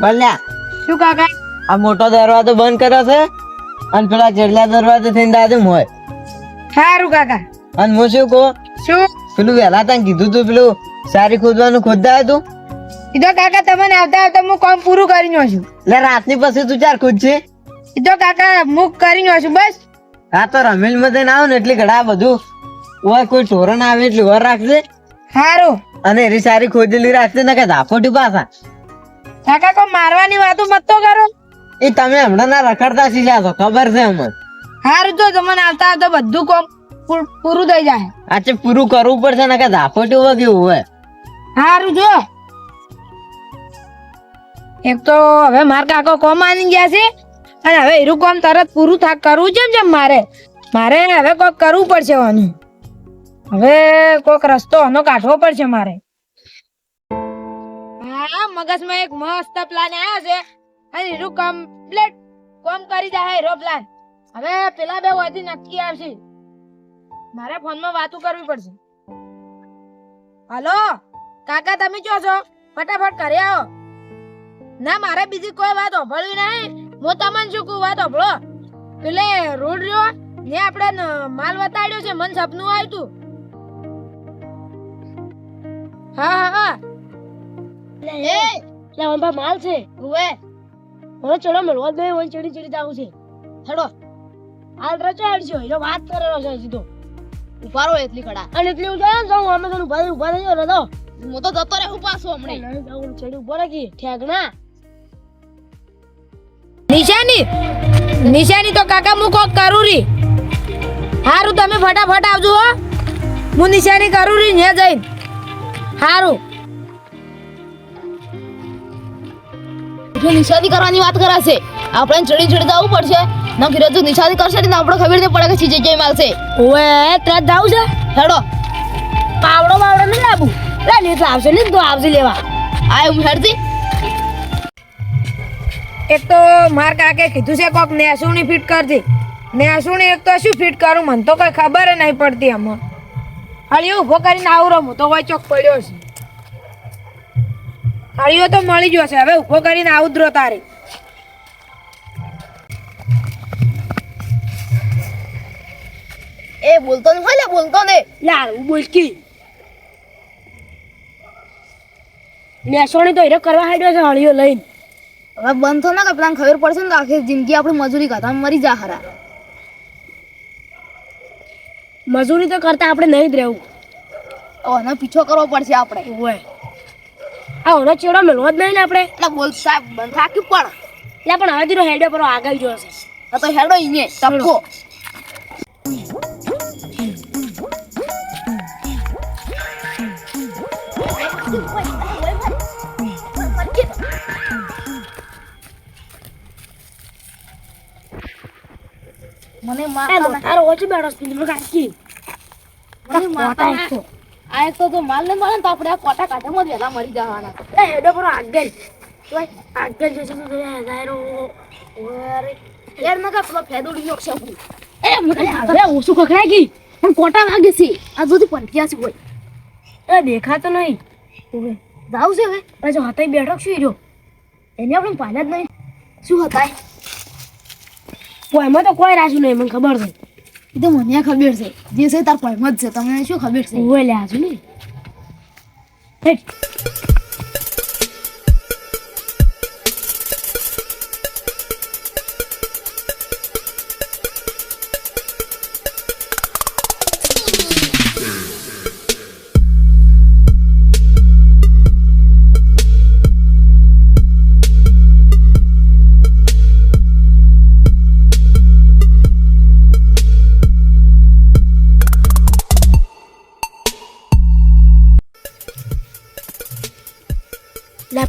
ભલ્યા શું કાકા? આ મોટો દરવાજો બંધ કર્યો છે અને પેલા જેટલા દરવાજો થઈને દાદુ મોય. સારું કાકા. અને હું શું કહું, શું પેલું વહેલા તને કીધું તું પેલું સારી ખોદવાનું ખોદતા હતું કીધો કાકા, તમને આવતા આવતા હું કામ પૂરું કરી નો છું. એટલે રાતની પછી તું ચાર ખુદ છે. કીધો કાકા હું કરી નો છું બસ. હા તો રમેલ માં થઈને આવ ને એટલે ઘડા બધું ઓય કોઈ ટોરણ આવે એટલે ઓર રાખજે સારું. અને એરી સારી ખોદેલી રાખજે ને કે ધાફોટી પાછા. કાકા કોઈ મારવાની વાતો મત તો કરો. એ તમે હમણાં ના રખડતા શીખ્યા છો ખબર છે અમને. સારું તો તમને આવતા આવતા બધું કામ પૂરું થઈ જાય. આજે પૂરું કરવું પડશે ને કે ધાફોટી હોય કેવું હોય. સારું જો એક તો હવે માર કાકો કોમ આની ગયા છે અને હવે એરું કામ તરત પૂરું કરવું છે મારે હવે કોક કરવું પડશે આનું. હવે કોક રસ્તો આનો કાઢવો પડશે મારે. હા મગજમાં એક મસ્ત પ્લાન આવ્યો છે અને એનું કમ્પ્લીટ કામ કરી જાય એરો પ્લાન. હવે પેલા બે વાતી નક્કી આવશે. મારે ફોનમાં વાતો કરવી પડશે. હાલો કાકા તમે ક્યાં છો? ફટાફટ કરી આવો. ના મારે બીજી કોઈ વાત સાંભળવી નહીં. હું તમને શું કહું વાત સાંભળો. પેલે રોડ રહ્યો ને આપણે માલ વતાડ્યો છે, મન સપનું આવ્યું તું. હા હા માલ છે હવે ચલો મળવા બે ચડી ચડી જવું છે. હેડો હાલ રચો હેડજો એનો વાત કરેલો છે સીધો ઉભારો એટલી ખડા અને એટલી ઉજા જાઉં અમે તને ઉભા થઈ જાવ રદો હું તો જતો રહું પાછો હમણે જાઉં ચડી ઉભો રાખી ઠેકના નિશાની તો કાકા હું કોક કરું રી. હારું તમે ફટાફટ આવજો હો. હું નિશાની કરું રી ને જઈને. હારું જો નિશાની કરવાની વાત કરાશે આપણે ચડી ચડી જવું પડશે ના ફિર જો નિશાની કરશે ને આપણે ખબર નહીં પડે કે ચીજે જઈ માલશે. ઓએ ત્રાસ જાવું છે. હેડો પાવડો નહીં લાવું લે લીટ આવશે ને તો આવશે લેવા. આ હું હેડતી એક તો માર કાકે કીધું છે કોક નેસુણી ફિટ કરતી. નેસુણી એક તો શું ફિટ કરું મને તો કઈ ખબર નહીં પડતી. આમાં હળિયો ઉભો કરીને આવરો હું તો કોઈ ચોક પડ્યો છે. હળિયો તો મળી ગયો છે હવે ઉભો કરીને આવદ્રો તારે. એ બોલતો ને હોય બોલતો ને યાર હું બોલકી નેસુણી તો હીરો કરવા હાડ્યો છે હળિયો લઈને. હવે બંધ થો ના કે પેલા ખબર પડશે ને તો આખી જિંદગી આપણી મજૂરી કરતા મરી જા હરા. મજૂરી તો કરતા આપણે નહીં જ રહેવું. ઓનો પીછો કરવો પડશે આપણે. ઓય આ ઓનો ચેડો મેળવો જ નહીં ને આપણે. એટલે બોલ સાહેબ બંધ થાકી પણ એટલે પણ હવે ધીરો હેડ્યો પર આગળ જો છે તો હેડો ઈને ટપકો. મને મારતા તારો ઓછો બેઠો સ્પીડ માં કાકી મને મારતા આ એક તો માલ ને મળે ને તો આપણે આ કોટા કાઢામાં વેલા મરી જવાના. એ હેડો પર આગળ ઓય આગળ જો છે તો યારો ઓરે યાર મગા પેલો ફેદુડી નો છે એ મને હવે ઓછું ખખડાઈ ગઈ પણ કોટા વાગે છે આ બધું પડ્યા છે હોય એ દેખાતો નહીં. ઓવે જાવ છે હવે પાછો હાથે બેઠો છું જો એને આપણે પાલ્યા જ નહીં. શું હતા એમાં તો કોઈ રાખ્યું નહીં મને ખબર છે. એ તો મને ખબર છે જે છે તાર પૈમ જ છે તમને શું ખબર છે. ઓવે લે આજુ ને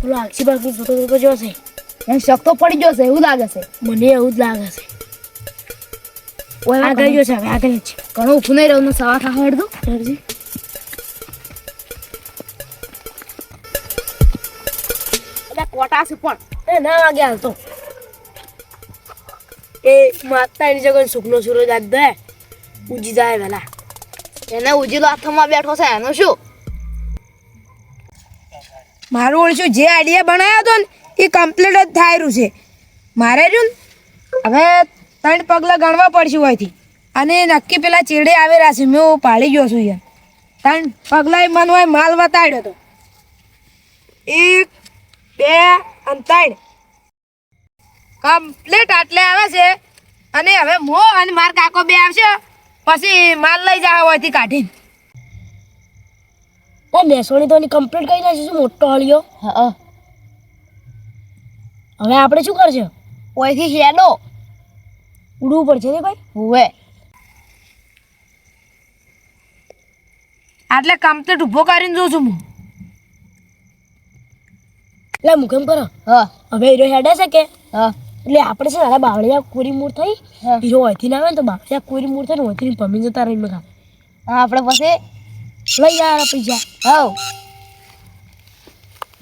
પેલો આક્ષી બાકી ફોટો જો છે એમ શક તો પડી ગયો છે એવું લાગે છે. મને એવું જ લાગે છે. આગળ જો છે હવે આગળ જ ઘણું ઉભું નહીં રહ્યું સવા થા હડ દો કોટા છે પણ એ ના વાગે હાલતો એ માતા એની જગ્યાએ સુખનો સૂરજ આજ દે ઉજી જાય વેલા. એને ઉજીલો હાથમાં બેઠો છે એનું શું. મારું ઓળશું જે આઈડિયા બનાવ્યો હતો ને એ કમ્પ્લીટ જ થાયરું છે મારે રહ્યું ને હવે 3 પગલાં ગણવા પડશે હોયથી અને નક્કી પેલા ચેડે આવેલા છે મેં પાડી ગયો છું યાર 3 પગલાં મન હોય માલ બતાડ્યો તો 1 2 અને 3 કમ્પ્લીટ આટલે આવે છે અને હવે મો અને માર કાકો બે આવશે પછી માલ લઈ જાવ હોયથી કાઢીને બેસોણી તો કમ્પ્લીટ કરી નાખીશું મોટો હળિયો હા હવે આપણે શું કરશે ઓયથી હેડો ઉડવું પડશે ને ભાઈ હુવે આટલે કમ્પ્લીટ ઊભો કરીને જોઉં છું હું એટલે મુખમ કરો હા હવે હીરો હેડે છે કે હા એટલે આપણે છે ને બાવળિયા કોરી મૂળ થઈ હા. હીરો હોયથી ના આવે ને તો બાવળિયા કોરી મૂળ થાય ને હોયથી પમી જતા રહી મેં હા આપણે પછી લઈ જાય પૈસા હાવ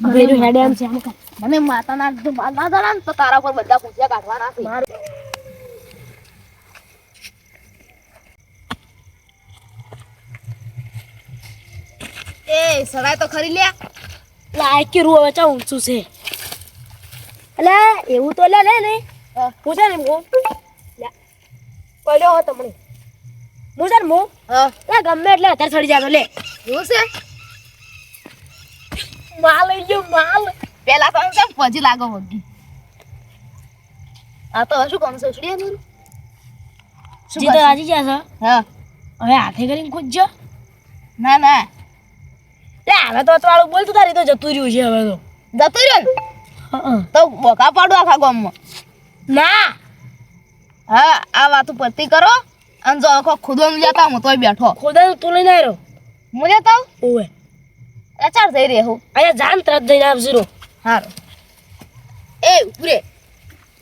હવે હીરો હેડે એમ છે આમ કર. મને માતાના જો માલ ના દળા ને તો તારા પર બધા પૂછ્યા કાઢવાના છે એ સરાય તો ખરી લે એટલે આ કે રૂ હવે ચા ઊંચું છે એટલે એવું તો લે ને હા. હું છે ને હું પડ્યો હો તમને હું છે ને હું હા ગમે એટલે અત્યારે ચડી જાતો લે એવું છે માલ લઈ ગયો માલ પેલા તો કેમ પછી લાગો વગી આ તો શું કામ છે છોડી દે જી તો રાજી ગયા છે હા હવે હાથે કરીને કૂદજો ના ના લે હવે તો વાળું બોલતું તારી તો જતું રહ્યું છે હવે તો જતો રહ્યો ને તો બોકા પાડો આખા ગામમાં ના હા આ વાત પરથી કરો અને જો આખો ખુદવાનું જતા હું તોય બેઠો ખોદા તું લઈને આવ્યો હું જતા ઓવે ચાર જઈ રહ્યો અહીંયા જાન તરત જઈને આવશે રો હારું એ ઉપરે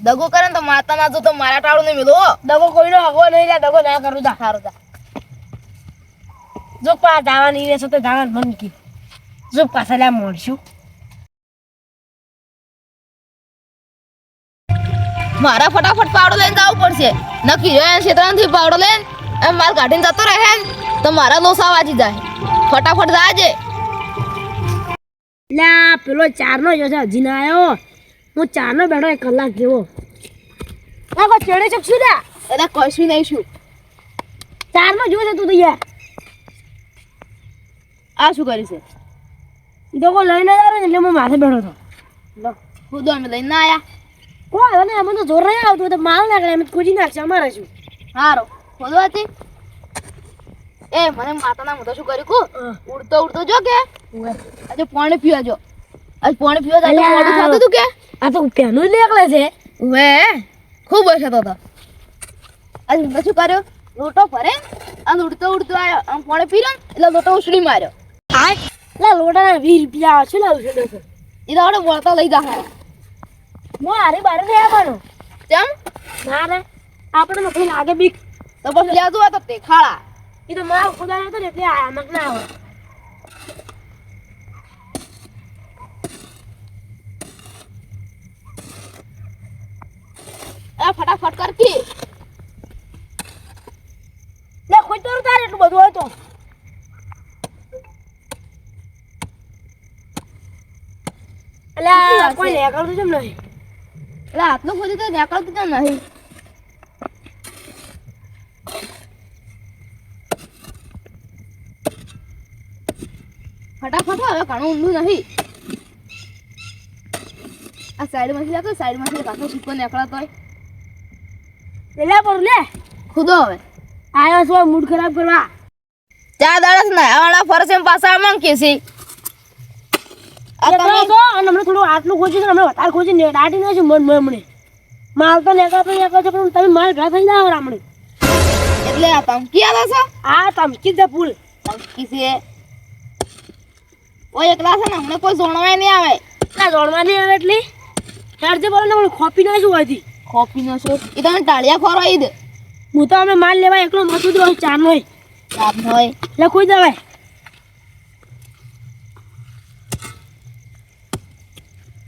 દગો કરે ને તો માતા ના જો તો મારા ટાળું નહીં મિલો દગો કોઈનો હગો નહીં લે દગો ના કરું તા સારું જા જો પા દાવાની રહેશે તો દાવા મન કી જો પાછા લે મળશું મારા ફટાફટ પાવડો લઈને જવું પડશે નક્કી જોઈએ ક્ષેત્રથી પાવડો લઈને એમ માલ કાઢીને જતો રહે ને તો મારા લોસા વાજી જાય ફટાફટ જાજે લે પેલો 4 નો જો છે હજી ના આવ્યો હું 4 નો બેઠો 1 કલાક જેવો આ કો ચડે ચકશું લે એટલે કશું નહીં શું 4 નો જોવે તું તો યાર આ શું કરી છે ઈ તો કો લઈને આવ્યો ને એટલે હું માથે બેઠો હતો ખુદ અમે લઈને ના આયા કોઈ હવે ને એમાં તો જોર નહીં આવતું તો માલ નાખે એમ કૂદી નાખશે અમારે શું હારો ખોદવાથી એ મને માતાના હું તો શું કર્યું કુ ઉડતો ઉડતો જો કે આજે પાણી પીવા જો આજ પાણી પીવા જાય તો મોડું થતું હતું કે આ તો પેનું જ નીકળે છે વે ખૂબ હશે તો આજ હું તો શું કર્યો લોટો ભરે અને ઉડતો ઉડતો આવ્યો આમ પાણી પી રહ્યો એટલે લોટો ઉછળી માર્યો આ લે લોટાના 20 રૂપિયા શું લાવું છે દોસ્તો એ તો આપણે વળતા લઈ જા હું આરે બારે નહીં આવવાનો કેમ ના રે આપણે નથી લાગે બીક તો પછી લેતું હોય તો તે ખાડા એ તો માલ ખુદાનો હતો ને એટલે આમક ના આવે એ ફટાફટ કરતી લે કોઈ તો તારે એટલું બધું હોય તો અલા કોઈ લેકડું કેમ નહીં એટલે હાથનું ખોદી તો નીકળતું તો નહીં ફટાફટ હવે ઘણું ઊંડું નહીં આ સાઈડમાંથી જતો સાઈડમાંથી પાછો સૂકો નીકળતો હોય લે પર લે ખુદો હવે આયો છો મૂડ ખરાબ કરવા ચા દાડસ ના આવાના ફરસે પાછા માંગીએ છે આ લેકડો તમે છો અને હમણાં થોડું આટલું ખોજી છે હમણાં વધારે ખોજી ને દાટી ના છે મન હમણે માલ તો લેકડો છે પણ તમે માલ ભેગા થઈ જાવ હમણે એટલે આ ધમકી આલે છે આ તમકી દે ફૂલ ધમકી છે ઓય એકલા છે ને હમણાં કોઈ જોણવાય નહીં આવે ના જોડવા નહીં આવે એટલી ચાર્જે બોલો ને ખોપી ના શું હતી કોફી નો શો એ તમે ટાળિયા ખોરાઈ દે હું તો અમે માલ લેવા એકલો મસૂદ રહ્યો 4 નો લાભ હોય લખું દવાય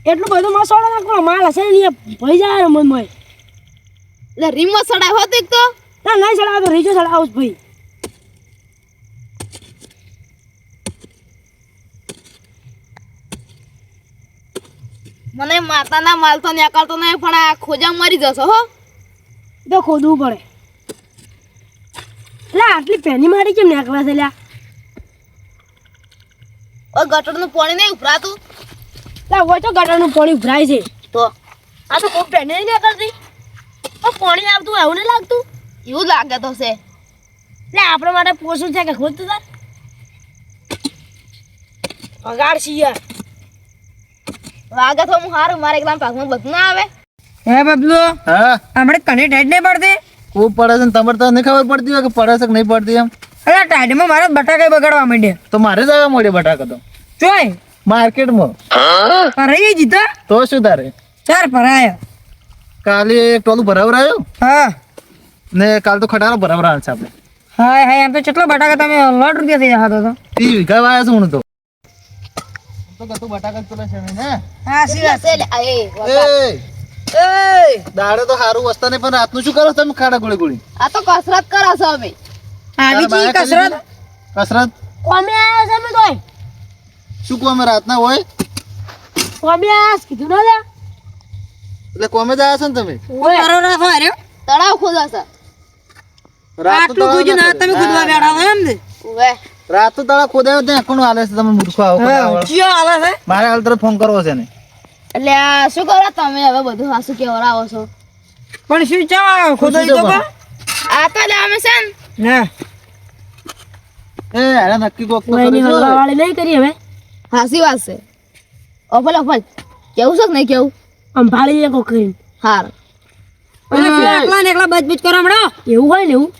એટલું બધું મસાલો નાખો માલ હશે ને ભઈ જાય મન મય એટલે રીમો સડાય હોત એક તો ના નહીં ચડાવ તો રીજો ચડાવ ભાઈ મને માતાના માલ તો નીકળતો નહીં પણ આ ખોજા મરી જશો હો તો ખોદવું પડે એટલે આટલી પેની મારી કેમ નીકળે છે લ્યા ઓ ગટરનું પાણી નહીં ઉભરાતું લા હોય તો ગટરનું પાણી ઉભરાય છે તો આ તો કોઈ પેને નહીં નીકળતી પાણી આવતું એવું નહીં લાગતું એવું લાગે તો છે એટલે આપણા માટે પોષણ છે કે ખોદતું તાર અગાડ છીએ યાર વાગે તો હું હારું મારે એકદમ પાકમાં બધું ના આવે હે બબલુ હા આપણે કને ટાઈટ નહીં પડતી ખૂબ પડે છે ને તમારે તો નહીં ખબર પડતી હોય કે પડે છે કે નહીં પડતી એમ અરે ટાઈટમાં મારા બટાકા બગાડવા માંડ્યા તો મારે જ આવવા મળે બટાકા તો ચોય માર્કેટમાં પરાઈ જીતા તો શું તારે ચાર પરાયા કાલે એક ટોલું ભરાવરાયો હા ને કાલ તો ખટારો ભરાવરાયો છે આપણે હાય હાય એમ તો કેટલા બટાકા તમે 100 રૂપિયા થઈ જતો તો 30 વીઘા વાયા છે હું તો ગતું બટાકા જ પેલા છે ને હા કેટલા છે લે? આ એ એ દાડે તો સારું વસ્તા નહીં પણ રાતનું શું કરો છો તમે ખાડા ગોળી ગોળી આ તો કસરત કરો છો અમે આવી જી કસરત કસરત કોમે આયા છે અમે તોય શું કહો અમે રાતના હોય કોમે આયા છે કીધું ના લ્યા એટલે કોમે જ આવ્યા છો ને તમે કરો ના ફાર્યો તળાવ ખોદા છે આટલું કુછ ના તમે કૂદવા બેઠા હોય એમ ને ઉવે રાત તો તારા ખોદાયો ત્યાં કોણ હાલે છે તમે મૂર્ખો આવો ખોદાવા ચિયો હાલે છે મારે હાલ તરત ફોન કરવો છે ને એટલે આ શું કરો તમે હવે બધું હાસુ કેવરાવો છો પણ શું ચા ખોદાઈ તો કા આ તો લે અમે છે ને ના એ અરે નક્કી કોક તો કોઈની કરીશું. હલવાવાળી નહીં કરી હવે હાસી વાત છે ઓફલ ઓફલ કેવું છે કે નહીં કેવું અંભાળી લે કોક કરીને હાર અને પેલા એકલા ને એકલા બચબચ કરો હમણાં એવું હોય ને એવું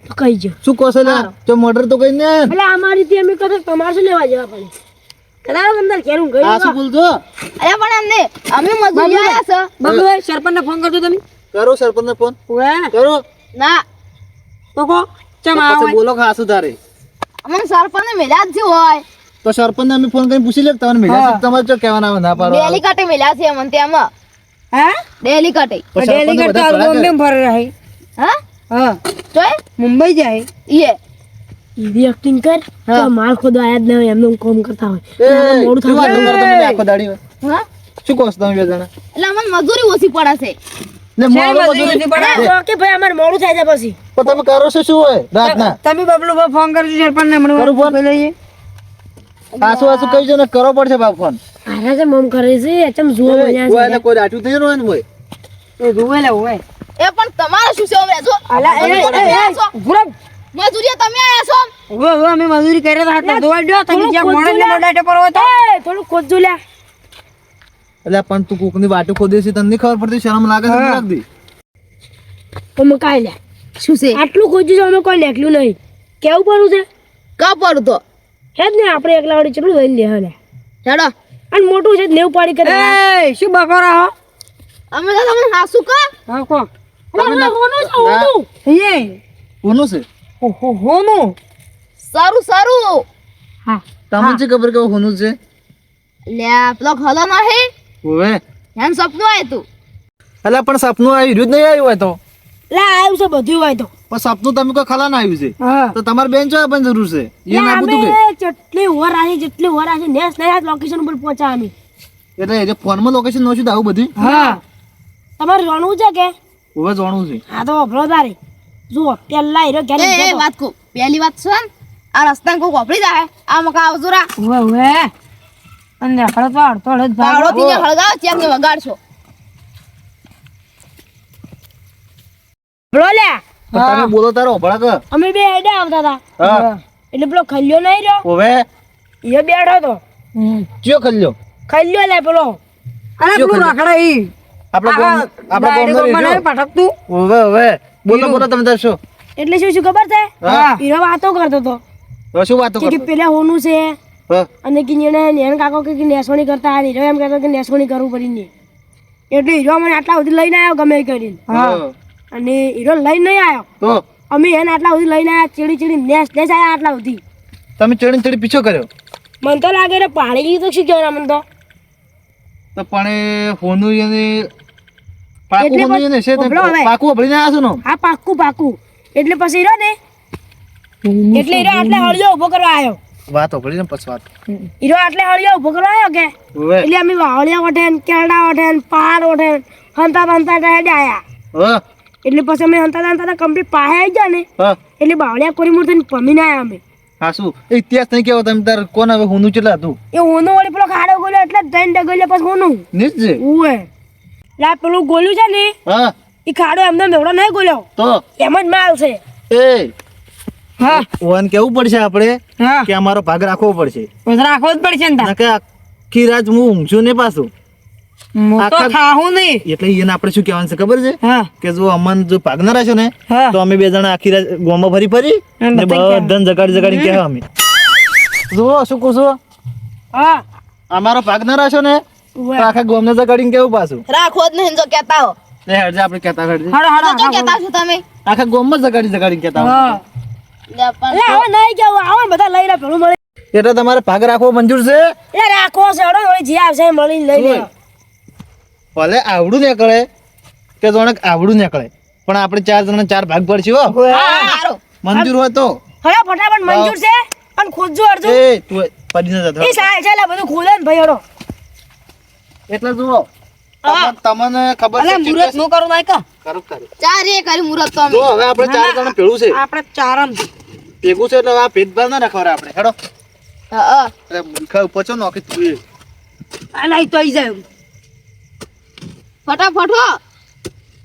તો કહી જો શું કહો છો લે તો મર્ડર તો કઈ ને એટલે અમારી થી અમે કહો તમારે શું લેવા જવા પડે કદાચ અંદર ઘેર હું આ શું ગઈ બોલજો અરે પણ એમને અમે મજૂરી આયા છે બબલુ સરપંચ ને ફોન કરજો તમે કરો સરપંચ ને ફોન ઓએ કરો ના તો કો ચમ તો આવો પછી બોલો ખાસું તારે અમને સરપંચ મેલ્યા જ છે હોય તો સરપંચ ને અમે ફોન કરીને પૂછી લે તમને મેળા તમારે જો કહેવાના આવે ના પાડો ડેલી કાટે મેલ્યા છે અમને તેમાં હે ડેલી કાટે તો ડેલી સરપંચને કરતા બધા બોમ્બે ભેગા ફરે રહી હા હા જોય મુંબઈ જાય ઈએ એવી એક્ટિંગ કર તો માલ ખોદવા આયા જ ન હોય એમનું કામ કરતા હોય એ, મોડું શું વાતો થાય કરો તમે આખો દાડી હોય? હા શું કહો છો તમે બે જણા એટલે અમને મજૂરી ઓછી પડે છે ને મોડો મજૂરી મજૂરી નથી પડે. પડે. કે ભાઈ અમારે મોડું થાય છે પછી પણ તમે કરો છો શું હોય રાતના તમે બબલુ પર ફોન કરજો સરપંચ ને કરું હમણાં ફોન? ફોન લઈએ આસુ આસુ કહી જો ને કરો પડશે બાપ ફોન આરા છે મમ કરે છે ચમ જુઓ મળ્યા હોય છે ને કોઈ દાટું થઈ જવાનું હોય એ જુએ લે ઓએ એ પણ તમારે શું છે હવે જો અલા એ આયા છો. ગુરબ મજૂરી તમે આયા છો ઓ અમે મજૂરી કરે તો હાથ ધોવા દો તમે થોડું જ્યાં મોણે ખોદજો ને મોઢાટે પર હોય તો એ થોડું ખોદજો લ્યા એટલે પણ તું કોકની વાટું ખોદે છે તને નહીં ખબર પડતી શરમ લાગે છે કે લાગતી અમે કાઈ લ્યા શું છે આટલું ખોદ્યું છે અમે કોઈ લેખલું નહીં કેવું પડું છે કા પડું તો હે જ ને આપણે એકલા વાળી ચટલું લઈને લે હલે હેડો અને મોટું છે નેવું પાડી કરે એ શું બકોરા હો અમે તો તમને હાસુ કા હા કો હોનું એ કોનું છે હો નો સારું સારું હા તમને છે ખબર કે કોનું છે લે પેલો ખલો નહીં ઓવે એમ સપનું આય તું એટલે પણ સપનું આવ્યું જ નહીં આવ્યું હોય તો લે આવ્યું છે બધું હોય તો પણ સપનું તમે કોઈ ખલા ના આવ્યું છે હા તો તમારે બેન જો પણ જરૂર છે એ ના પૂછું કે જેટલી ઓવર આવી જેટલી ઓવર આવી નેસ નહીં લોકેશન ઉપર પહોંચાડવાની એટલે એ ફોનમાં લોકેશન નોશું તો આવું બધું હા તમારે જાણવું છે કે હવે જાણવું છે હા તો અભરો તારે જુઓ પેલા હીરો ઘેર એ વાત કો પહેલી વાત છે ને આ રસ્તા કોઈ વાપરી જાય આ મકા આવજો રા ઓએ ઓએ અને હળ તો અડતો હળ જ પાવડો ભાગ થી હળગાવ ત્યાં ને વગાડશો અભરો લે પણ તમે બોલો તારો ભળા કે અમે બે હેડે આવતા હતા હા એટલે પેલો ખલ્યો નહીં રહ્યો હવે એ બેઠો તો ચિયો ખલ્યો ખલ્યો લે પેલો અરે પેલું રખડા ઈ આપણા ગોમનો પટકતું હવે બોલો બોલો તમે તાર શું એટલે શું શું ખબર છે હા હીરો વાતો કરતો તો હવે શું વાતો કે કરો પેલા હોનું છે હા અને કે એને નેણ કાકો કે નેસોણી કરતા આ હીરો એમ કહેતો કે નેસોણી કરવું પડી એટલે હીરો મને આટલા સુધી લઈને આવ્યો ગમે એ કરીને હા અને હીરો લઈને નહીં આવ્યો તો અમે એને આટલા સુધી લઈને આવ્યા ચીડી ચીડી નેસ નેસ આવ્યા આટલા સુધી તમે ચડી ચડી પીછો કર્યો મને તો લાગે રે પાડી ગયું તો શું કહેવાય મને તો તો પણ એ હોનું એને પાકું એટલે હોનું એને છે તે બોલો હવે. પાકું અભળીને આવ્યા છો ને હા પાક્કું પાક્કું એટલે પછી હીરો ને એટલે હીરો આટલા હળજો ઉભો કરવા આવ્યો વાત હોભળી ને પછી વાત. હીરો આટલે હળિયો ઉભો કરાયો કે ઓવે. એટલે અમે વાવળિયા વઠે ને કેરડા વઠે ને પાર વઠે ને હંતા હેડે આયા હા એટલે પછી અમે હંતા કમ્પ્લીટ પાહે આવી ગયા ને હા એટલે બાવળિયા કોરી મૂર્તિ પમીને આયા અમે હા શું એ ઇતિહાસ નહીં કેવો તમે તાર કોણ હવે હુંનું ચેટલા હતું એ હોનો વળી પેલો ખાડો ગોલ્યો એટલે ત્રણ ડગલ્યા પછી હોનું નીચ છે ઉવે લા પેલું ગોલ્યું છે ને હા એ ખાડો એમને મેવડો નહીં ગોલ્યો તો એમ જ માલ છે એ હા ઓન કેવું પડશે આપણે હા કે અમારો ભાગ રાખવો પડશે પછી રાખવો જ પડશે ને ના કે આખી રાત હું ઊંઘશું ને પાછું તો આખા- ખાવું નહીં એટલે એને આપણે શું કહેવાનું છે ખબર છે હા કે જો અમન જો ભાગ ના રાખ્યો ને હા તો અમે બે જણા આખી રાત ગોમાં ફરી ફરી એમ ને બધા બધાને જગાડી કહેવા અમે જુઓ શું કહું છું હા અમારો ભાગ ના રાખ્યો ને ઉવે તો આખા ગોમને જગાડીને કેવું પાછું રાખો જ નહીં જો કહેતા હો એ હેડજે આપણે કહેતા હેડજે હાડો હાડો જો કહેતા છો તમે આખા ગોમમાં જગાડીને કહેતા હા હોય. લે પણ એટલે હવે નહીં કેવું આવો ને બધા લઈ લે પેલું મળી એટલે તમારે ભાગ રાખવો મંજૂર છે એ રાખવો છે હડો વળી જે આવશે એ મળીને લઈ લે ભલે આવડું નીકળે કે જોણે આવડું નીકળે પણ આપણે 4 જણા 4 ભાગ પડશે હો હારો મંજૂર હોય તો હડો ફટાફટ મંજૂર છે અને ખોદજો અડધું એ તું પડીને જતો એ સાહેબ છે બધું ખોલે ને ભાઈ હડો એટલે જુઓ તમને ખબર છે મુરત નો કરું ભાઈ કા કરું કરું ચાર એ કરી મુરત તો અમે જો હવે આપણે 4 જણા ભેળું છે આપણે ચારમ ભેગું છે એટલે આ ભેદભાવ ના રાખવા આપણે હેડો હા એટલે મૂર્ખા ઉપર છો નોકી તું એ. આ લઈ તો આઈ જાય ફટાફટ હો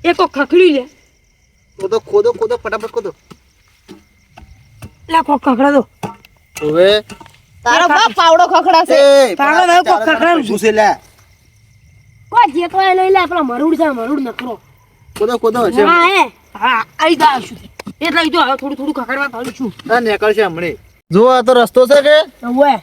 એ કો ખખડી લે ખોદો ફટાફટ ખોદો લે કો ખખડા દો હવે તારો બાપ પાવડો ખખડાશે એ પાગલ ભાઈ કોક ખખડાનું ભેગું છે લે કોઈ જે તો એ લઈ લે પેલા મરુડ છે મરુડ નકરો ખોદો હશે હા એ હા આઈ જા છું એટલે ઈ તો હવે થોડું ખખડવા પાડું છું આ નીકળશે હમણે જો આ તો રસ્તો છે કે ઓએ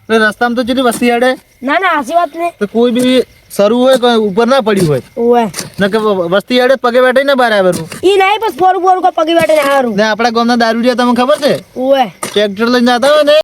તો રસ્તામાં તો જેટલી વસ્તી હેડે ના ના આસી વાત ને તો કોઈ બી સરું હોય કોઈ ઉપર ના પડ્યું હોય ઓએ ને કે વસ્તી હેડે પગે બેઠે ને બહાર આવેલું ઈ નહીં બસ બોરું કો પગી બેઠે ને હારું ને આપણા ગામના દારૂડિયા તમને ખબર છે ઓએ ટ્રેક્ટર લઈને જતા હોય ને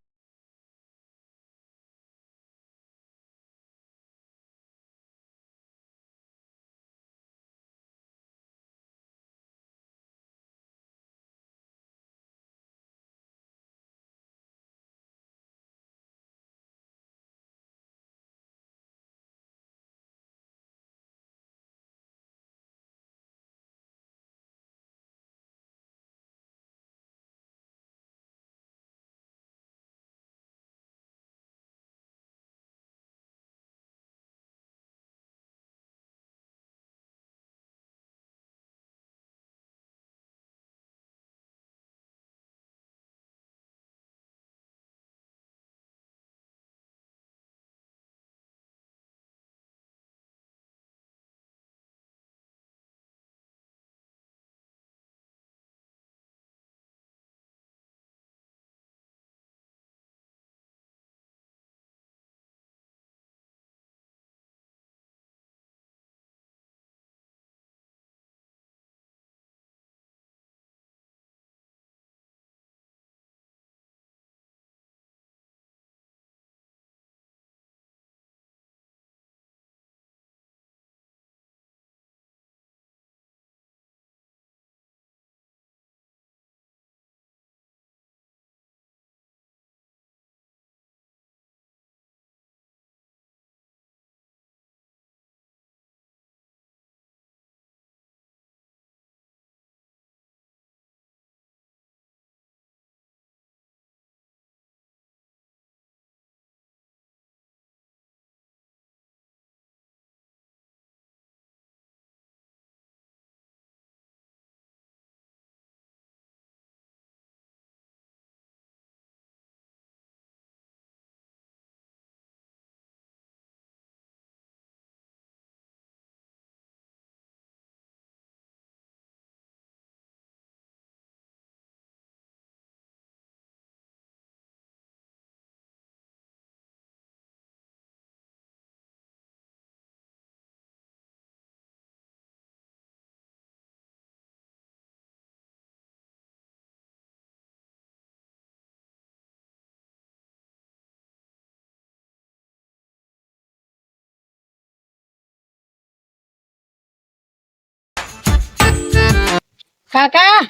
કાકા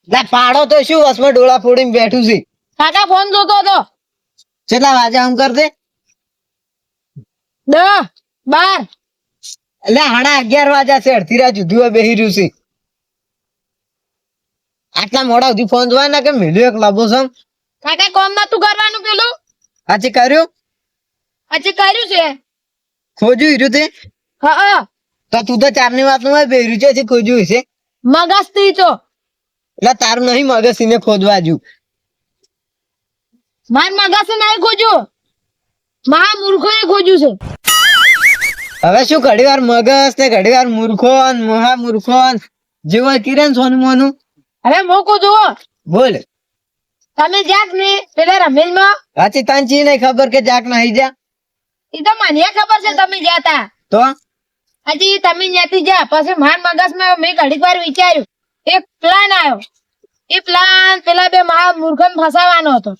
લા પાડો તો શું વસમાં ડોળા ફોડીને બેઠું છે કાકા ફોન જોતો હતો. કેટલા વાગે આમ કરતે 10 12 એટલે 11:30 વાગ્યા છે. અડધી રાત જુદું બેહી રહ્યું છે. આટલા મોડા સુધી ફોન જોવાના કે મેલ્યો એક લાભો સમ કાકા કોમ નતું કરવાનું પેલું આજે કર્યું આજે કર્યું છે. ખોજ્યું હીરું તે હા તો તું તો ચારની વાત નું બેહી રહ્યું છે ખોજ્યું હશે મગજ થી તો એટલે તારું નહીં મગજ ને ખોદવા જુ માર મગજ નહીં ખોજ્યું મહા મૂર્ખો એ ખોજ્યું છે. હવે શું ઘડી વાર મગજ ને ઘડી વાર મૂર્ખો ને મહા મૂર્ખો જેવો કિરણ સોનું મોનું હવે મોકો જુઓ બોલ તમે જાક ને પેલા રમેશમાં સાચી તાંચી નહીં ખબર કે જાક નહીં જા એ તો મને ખબર છે તમે જાતા તો હજી તમે જ્યાંથી જા પછી માર મગજમાં મેં ઘડીક વાર વિચાર્યું એક પ્લાન આવ્યો. એ પ્લાન પેલા બે મહા મૂર્ખન ફસાવાનો હતો.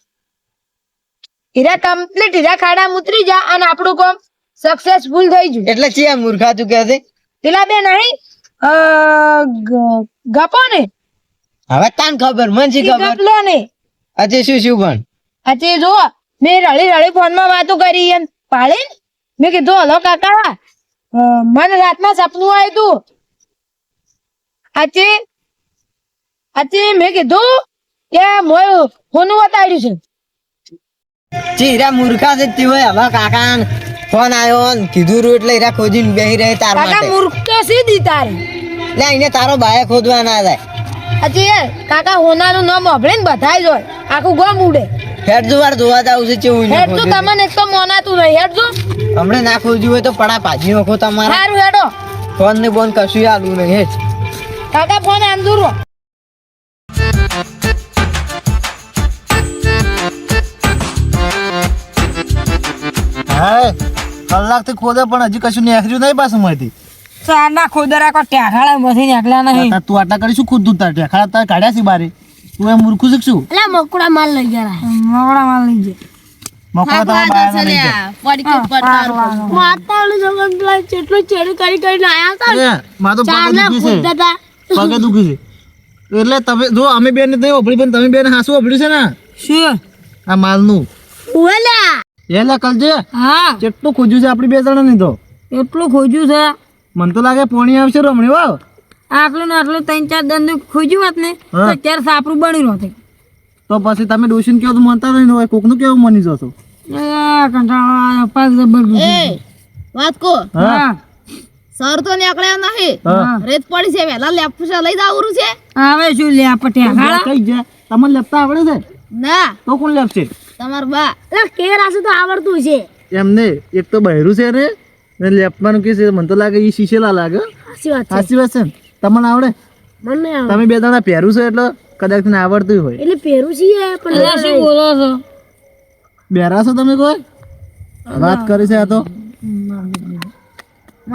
હીરા કમ્પ્લીટ હીરા ખાડા ઉતરી જા અને આપણું કામ સક્સેસફુલ થઈ ગયું. એટલે ચિયા મૂર્ખા તું કહે છે પેલા બે નહીં ગપો ને હવે તાન ખબર મન શી ખબર ગપલો ને આજે શું શું પણ આજે જો મેં રળી ફોન માં વાતો કરી એમ પાડી મેં કીધું હલો કાકા મને રાતમાં સપનું આવ્યું તું આજે મેં કીધું કે મોય ફોન બતાડ્યું છે. ચીરા મૂર્ખા છે તે હોય હવે કાકા ફોન આવ્યો ને કીધું રૂ એટલે હીરા ખોજીને બેહી રહે તાર કાકા માટે મૂર્ખ તો સીધી તારી લે એને તારો બાય ખોદવા ના જાય આજે કાકા હોનાનું નામ સાંભળે ને બધાય જોય આખું ગમ ઉડે. હેડ જોવાર જોવા જાવ છે ચેવું ને હેડ તો તમને એક તો મોનાતું નહીં હેડ જો હમણે ના ખોજ્યું હોય તો પડા ભાજી નખો તમારા સારું હેડો ફોન ને બોન કશું આલું નહીં હેડ કાકા ફોન આંદુરો હા કલાક થી ખોદે પણ હજી કશું નીકળ્યું નહીં પાછું માંથી ચારના ખોદરા કો ટેખાળા માંથી નીકળ્યા નહીં. તું આટલા કરી શું ખોદતું તાર ટેખાડા તાર કાઢ્યા છે બારે તું એમ મૂર્ખું શીખશું એટલે મકડા માલ લઈ ગયા મકડા માલ લઈ ગયા મકડા તમારા બાયના લઈ જાય માતા ઓલું જગન પેલા જેટલું ચેડું કરીને આયા હતા એ, મારે તો પગે દુખી છે પગે દુખી છે એટલે તમે જો અમે બેન નહીં ઓભળી પણ તમે બેન હાસું ઓભળ્યું છે ને શું આ માલનું ઓલા એટલે કલજે હા કેટલું ખોજ્યું છે આપણી બે જણા ની તો એટલું ખોજ્યું છે મને તો લાગે પોણી આવશે રમણી વાવ આટલું ને આટલું 3-4 દન નું ખોજ્યું વાત ને હા. તો ત્યારે સાપરું બની રહ્યું તો પછી તમે ડોશીને કેવું તો માનતા નહીં હોય કોકનું કેવું માની જશો કંટાળો પગ જબર વાત કો હા સર તો નીકળ્યા નહીં હા રેત પડી છે વેલા લેપુસા લઈ જાવરું છે આવે શું લે પટ્યા કઈ જાય તમને લેપતા આવડે છે ના તો કોણ લેપશે તમાર બા એટલે કેર આસુ તો આવડતું છે એમને એક તો બહેરું છે ને ને લેપવાનું કે છે મને તો લાગે એ શીશેલા લાગે સાચી વાત છે સાચી વાત છે ને તમને આવડે મને આવડે તમે બે દાણા પહેરું છે એટલે કદાચ તને આવડતું હોય એટલે પહેરું છીએ પણ શું બોલો છો બેરા છો તમે કોઈ વાત કરી છે આ તો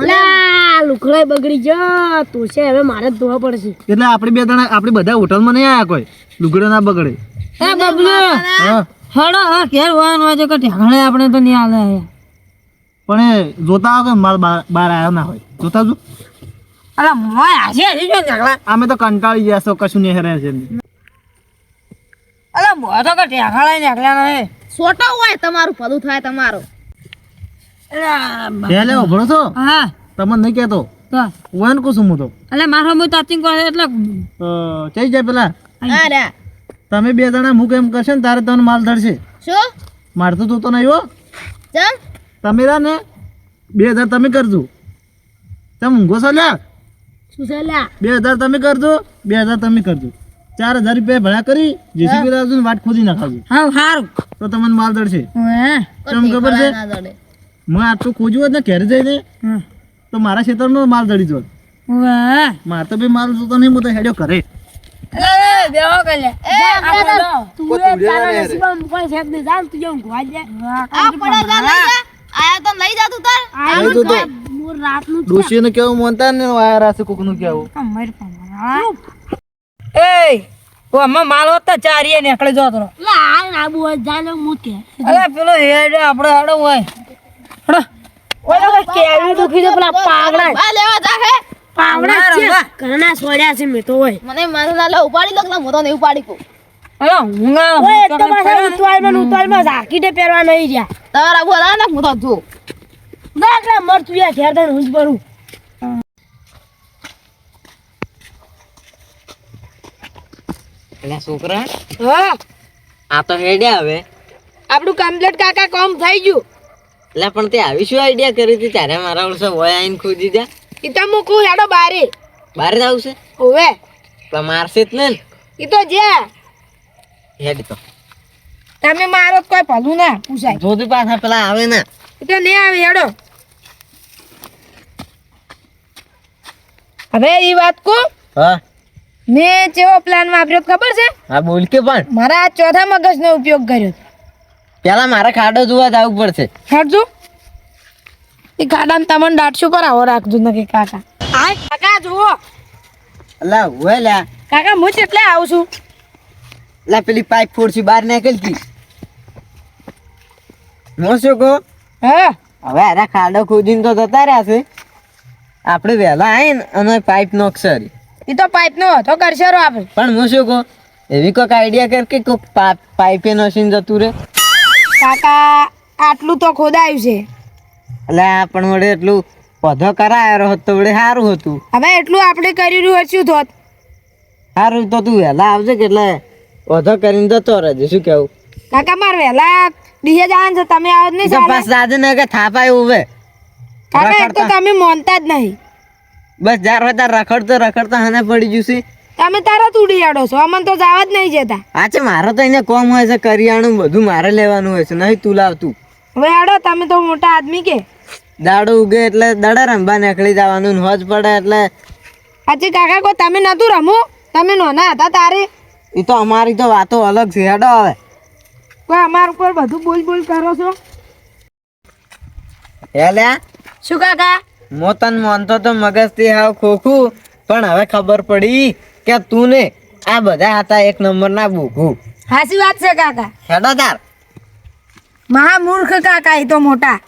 લા લુખડાઈ બગડી જા તો છે હવે મારે જ ધોવા પડશે એટલે આપણે બે દાણા આપણે બધા હોટલમાં નહીં આયા કોઈ લુગડો ના બગડે એ બબલુ હા હડો હા ઘેર વાન વાજે કે ઠેકાણે આપણે તો નહીં આલે પણ એ જોતા આવો કે માલ બહાર આવ્યો ના હોય જોતા જો અલા મોય હાજે હાજે જો ઝઘડા અમે તો કંટાળી ગયા છો કશું નહીં હેરે છે અલા મોય તો કે ઠેકાણે નીકળ્યા નહીં છોટો હોય તમારું ભલું થાય તમારું પહેલે ઉભરો છો હા તમને નહીં કહેતો તો વન કું છું હું તો અલે મારો મુ તાતિંગ કરે એટલે ચઈ જાય પેલા અરે તમે બે જણા મુક એમ કરશે ને તારે તમને માલ ધરશે શું મારે તો જોતો નહીં હો ચમ તમે રહ્યા ને 2000 તમે કરજો તમે ઊંઘો છો લ્યા શું છે લ્યા 2000 તમે કરજો 2000 તમે કરજો 4000 રૂપિયા ભેળા કરી જેસીબી રાજુ વાટ ખોદી નાખાજો હા સારું તો તમને માલ ધરશે હે તમને ખબર છે ના દડે મેં આટલું ખોજ્યું હોત ને ઘેર જઈને તો મારા ખેતરમાં માલ ધડી જોત વાહ મારે તો બી માલ જોતો નહીં હું તો હેડ્યો કરે બેહો કે લે તું એ તારા નસીબમાં કોઈ શેક દે જાન તું જેમ ગવા દે આ પડા જા લઈ જા આયા તો લઈ જા તું તાર લઈ જતો. મોર રાતનું ડોશીને કેવું માનતા ને વાયા રાસે કોકનું કેવું કમર પમારા એ ઓ અમ્મા માલ હોતા ચારીએ નીકળી જતો લા આ આબુ જાને મૂકે અલે પેલો હેડ આપણે હડો હોય હડો ઓલો કે કેવી દુખી દે પેલા પાગડા બા લેવા જા હે પાવડા છે ઘણા સોડ્યા છે મે તો હોય મને મારું ના લે ઉપાડી લો કે હું તો નહીં ઉપાડી કો ઓય એક તો પાછા ઉતવાળમાં ઝાકીટે પહેરવા નહીં રહ્યા. તારા બોલા ને હું તો જો દાખલા મરતું યાર ઘેર થઈને હું જ ભરું. એટલે છોકરા હા આ તો હેડ્યા હવે. આપણું કમ્પ્લીટ કાકા કામ થઈ ગયું. એટલે પણ તે આવી શું આઈડિયા કરી હતી ત્યારે મારા ઓળસો હોય આઈને ખોજી જા. ઈ તો મૂકું હેડો બારે. બહાર જ આવશે ઓવે પણ મારશે જ ને. ઈ તો જ્યાં હેડ તો તમે મારો તો કોઈ ભલું ના પૂછાય. જોતું પાછા પેલા આવે ને. ઈ તો નહીં આવે હેડો. હવે ઈ વાત કો હા મેં જેવો પ્લાન વાપર્યો તો ખબર છે? હા બોલ કે પણ મારા આ ચોથા મગજનો ઉપયોગ કર્યો. પેલા મારે ખાડો જોવા જવું પડશે. હેડજો એ ગાડામાં તમને દાટશું પર આવો રાખજો ને કે કાકા. હા કાકા જુઓ અલા હોય લ્યા. કાકા હું જ એટલે આવું છું. લા પેલી પાઇપ ફોડસી બહાર નીકળતી. હું શું કહું હા હવે આરા ખાડો ખોદીને તો જતા રહ્યા છે. આપણે વહેલા આવીને અને પાઇપ નોખશે. એ તો પાઇપ નો હતો કરશે રો આપણે. પણ હું શું કહું એવી કોઈક આઈડિયા કર કે કોઈક પાઇપે નસીને જતું રે. કાકા આટલું તો ખોદાયું છે. એટલે પણ વડે એટલું પધો કરાયો હોત તો વડે સારું હતું. હવે એટલું આપણે કરી રહ્યું શું થોત. સારું તો તું વહેલા આવજે કે એટલે પધો કરીને જતો રહેજે. શું કેવું કાકા મારે વહેલા ડીજે જવાનું છે તમે આવો જ નહીં તો સાલા. પાછ દાદા ને કે થાપાય ઉભે કાકા એક તો તમે માનતા જ નહીં. બસ જાર હોય રખડતો હને પડી જશે. તમે તારા તુડી આડો છો અમને તો જવા જ નહીં જતા. હા છે મારે તો એને કોમ હોય છે કરિયાણું બધું મારે લેવાનું હોય છે નહીં તું લાવતું. હવે આડો તમે તો મોટા આદમી કે દાડો ઉગે એટલે દડા રમવા નીકળી જવાનું હોજ પડે એટલે. પછી કાકા કો તમે નતું રમો તમે નાના હતા તારે. એ તો અમારી તો વાતો અલગ છે. હેડો હવે કોઈ અમાર ઉપર બધું બોલ કરો છો. હે લ્યા શું કાકા મોતન માનતો તો મગજથી હાવ ખોખું પણ હવે ખબર પડી કે તું ને આ બધા હતા એક નંબર ના ભૂખું. હાચી વાત છે કાકા. હેડો તાર મહામૂર્ખ કાકા એ તો મોટા.